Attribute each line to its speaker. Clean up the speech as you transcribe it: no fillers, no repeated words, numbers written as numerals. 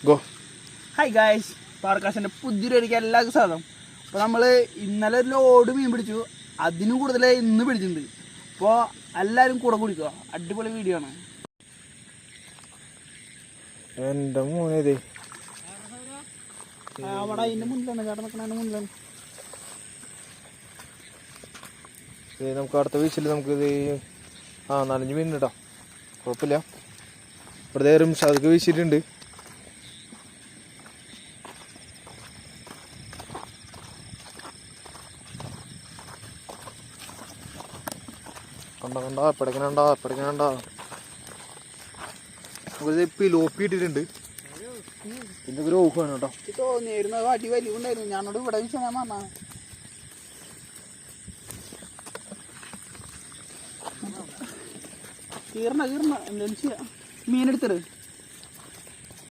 Speaker 1: Go.
Speaker 2: Hi guys, പാർക്കാസിൻ്റെ പുതിയൊരിക്കൽ എല്ലാവർക്കും സ്വാഗതം. അപ്പോൾ നമ്മൾ ഇന്നലെ ഒരു ലോഡ് മീൻ പിടിച്ചു, അതിനും കൂടുതൽ ഇന്ന് പിടിച്ചിട്ടുണ്ട്. അപ്പോൾ എല്ലാവരും കൂടെ കുടിക്കുക, അടിപൊളി വീഡിയോ ആണ്.
Speaker 1: എൻ്റെ മോനേതേ
Speaker 2: അവിടെ അതിൻ്റെ മുന്നിലാണ്, ചേട്ടൻ നിൽക്കണതിൻ്റെ മുന്നിലാണ്.
Speaker 1: നമുക്ക് അടുത്ത വീഴ്ചയിൽ നമുക്കിത് 4-5 മീൻ കേട്ടോ, കുഴപ്പമില്ല. ഇവിടെ റിംഷാദൊക്കെ വീശിയിട്ടുണ്ട്. കണ്ട പിടക്കണണ്ട നമുക്കിത് പിലോപ്പി ഇട്ടിട്ടുണ്ട്. പിന്നെ ഒരു ഓഫാണ് കേട്ടോ.
Speaker 2: തോന്നിയായിരുന്നു അടി വലിയ ഉണ്ടായിരുന്നു. ഞാനോട് ഇവിടെ വിഷയം ഞാൻ പറഞ്ഞാണ്. കീറണ എന്തെങ്കിലും ചെയ്യാം. മീനെടുത്തത്